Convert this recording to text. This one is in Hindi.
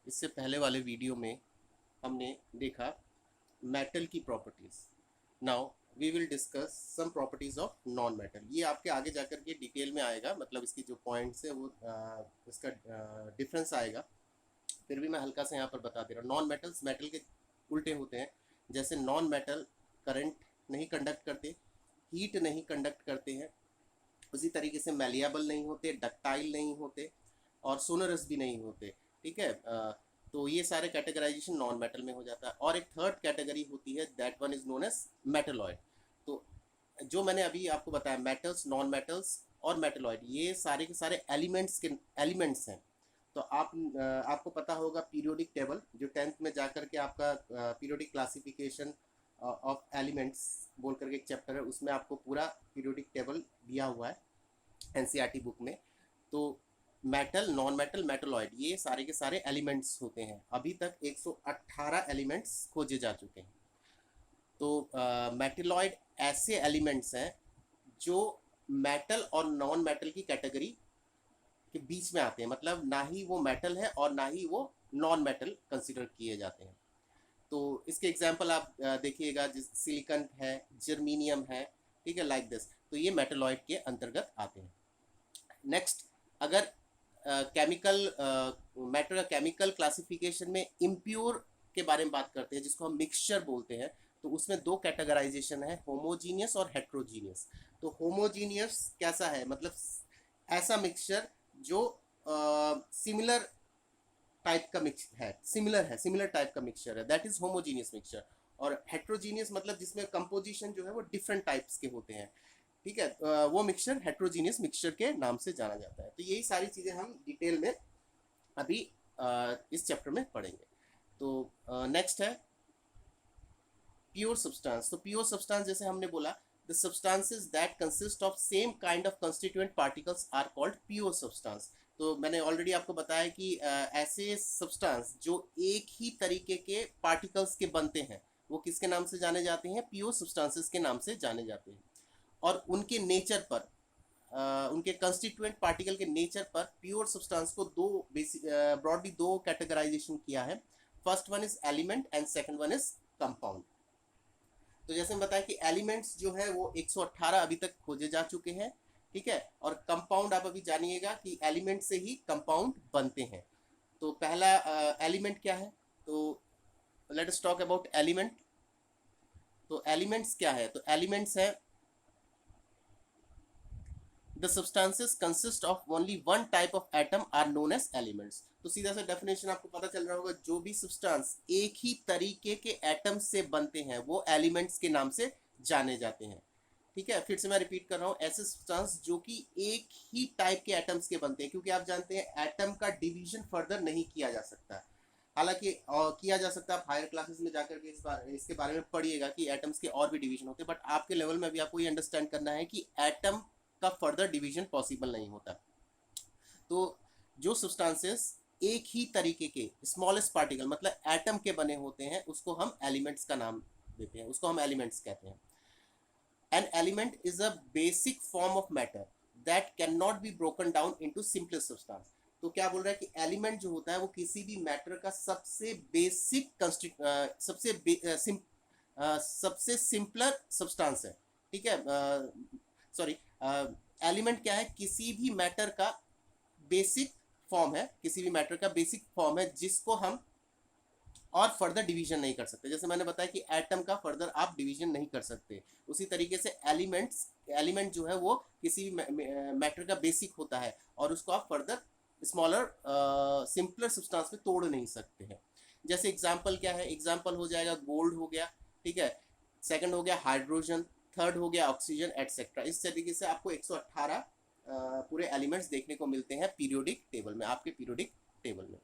इससे पहले वाले वीडियो में हमने देखा मेटल की properties. Now we will discuss some properties of non metal. ये आपके आगे जाकर के डिटेल में आएगा, मतलब इसकी जो पॉइंट्स है वो इसका डिफरेंस आएगा। फिर भी मैं हल्का से यहाँ पर बता दे रहा हूँ। नॉन मेटल्स मेटल के उल्टे होते हैं। जैसे नॉन मेटल करंट नहीं कंडक्ट करते, हीट नहीं कंडक्ट करते हैं, उसी तरीके से मैलिएबल नहीं होते, डक्टाइल नहीं होते और सोनरस भी नहीं होते। ठीक है, तो ये सारे कैटेगराइजेशन नॉन मेटल में हो जाता है। और एक थर्ड कैटेगरी होती है, that one is known as metalloid. तो जो मैंने अभी आपको बताया, मेटल्स, नॉन मेटल्स और मेटलॉइड, ये सारे के सारे एलिमेंट्स हैं। तो आपको पता होगा पीरियोडिक टेबल, जो 10th में जाकर के आपका पीरियोडिक क्लासिफिकेशन ऑफ एलिमेंट्स बोल करके एक चैप्टर है, उसमें आपको पूरा पीरियोडिक टेबल दिया हुआ है एनसीईआरटी बुक में। तो मेटल, नॉन मेटल, मेटलॉइड, ये सारे के सारे एलिमेंट्स होते हैं। अभी तक 118 एलिमेंट्स खोजे जा चुके हैं। तो मेटलॉइड ऐसे एलिमेंट्स हैं जो मेटल और नॉन मेटल की कैटेगरी के बीच में आते हैं, मतलब ना ही वो मेटल है और ना ही वो नॉन मेटल कंसिडर किए जाते हैं। तो इसके एग्जांपल आप देखिएगा, जिस सिलिकन है, जर्मीनियम है, ठीक है, लाइक दिस। तो ये मेटलॉइड के अंतर्गत आते हैं। नेक्स्ट, अगर केमिकल मैटर का केमिकल क्लासिफिकेशन में इम्प्योर के बारे में बात करते हैं, जिसको हम मिक्सचर बोलते हैं, तो उसमें दो कैटेगराइजेशन है, होमोजीनियस और हेट्रोजीनियस। तो होमोजीनियस कैसा है, मतलब ऐसा मिक्सचर जो सिमिलर टाइप का मिक्स है, सिमिलर टाइप का मिक्सचर है, दैट इज होमोजीनियस मिक्सचर। और हेट्रोजीनियस मतलब जिसमें कंपोजिशन जो है वो डिफरेंट टाइप्स के होते हैं। ठीक है, वो मिक्सचर हेट्रोजीनियस मिक्सचर के नाम से जाना जाता है। तो यही सारी चीज़ें हम डिटेल में अभी इस चैप्टर में पढ़ेंगे। तो नेक्स्ट है प्योर सब्सटेंस। तो प्योर सब्सटेंस, जैसे हमने बोला, the substances that consist of same kind of constituent particles are called pure substance. तो मैंने ऑलरेडी आपको बताया कि ऐसे सब्सटेंस जो एक ही तरीके के पार्टिकल्स के बनते हैं, वो किसके नाम से जाने जाते हैं? प्योर सब्सटेंसेस के नाम से जाने जाते हैं। और उनके नेचर पर, उनके कंस्टिट्यूएंट पार्टिकल के नेचर पर प्योर सब्सटेंस को दो ब्रॉडली दो कैटेगराइजेशन किया है। First one is element and second one is compound. तो जैसे मैं बताया कि एलिमेंट्स जो है वो 118 अभी तक खोजे जा चुके हैं। ठीक है, और कंपाउंड आप अभी जानिएगा कि एलिमेंट से ही कंपाउंड बनते हैं। तो पहला एलिमेंट क्या है? तो let us talk about element. तो एलिमेंट्स क्या है? तो एलिमेंट्स है the substances consist of only one type of atom are known as elements। तो सीधा सा डेफिनेशन आपको पता चल रहा होगा, जो भी सब्सटेंस एक ही तरीके के एटम से बनते हैं वो एलिमेंट्स के नाम से जाने जाते हैं। ठीक है, फिर से मैं रिपीट कर रहा हूँ, ऐसे सब्सटेंस जो कि एक ही टाइप के एटम्स के बनते हैं, क्योंकि आप जानते हैं एटम का डिवीजन फर्दर नहीं किया जा सकता। हालांकि किया जा सकता है, आप हायर क्लासेस में जाकर के इसके बारे में पढ़िएगा कि एटम्स के और भी डिवीजन होते हैं, बट आपके लेवल में भी आपको ये अंडरस्टैंड करना है कि एटम का फर्दर डिवीजन पॉसिबल नहीं होता। तो जो सब्सटेंसेस एक ही तरीके के स्मॉलेस्ट पार्टिकल मतलब एटम के बने होते हैं, उसको हम एलिमेंट्स का नाम देते हैं, उसको हम एलिमेंट्स कहते हैं। An element is a basic form of matter that can not be broken down into simple substance. तो क्या बोल रहा है कि एलिमेंट जो होता है वो किसी भी मैटर का सबसे बेसिक सबसे सिंपलर सब्सटेंस है। ठीक है, सॉरी, एलिमेंट क्या है? किसी भी मैटर का बेसिक फॉर्म है, किसी भी मैटर का बेसिक फॉर्म है जिसको हम और फर्दर डिवीजन नहीं कर सकते। जैसे मैंने बताया कि एटम का फर्दर आप डिवीजन नहीं कर सकते, उसी तरीके से एलिमेंट जो है वो किसी भी मैटर का बेसिक होता है और उसको आप फर्दर स्मॉलर सिंपलर सब्सटेंस में तोड़ नहीं सकते हैं। जैसे एग्जांपल क्या है? एग्जांपल हो जाएगा गोल्ड हो गया, ठीक है, सेकंड हो गया हाइड्रोजन, थर्ड हो गया ऑक्सीजन, एटसेट्रा। इस तरीके से आपको 118 पूरे एलिमेंट्स देखने को मिलते हैं पीरियोडिक टेबल में, आपके पीरियोडिक टेबल में।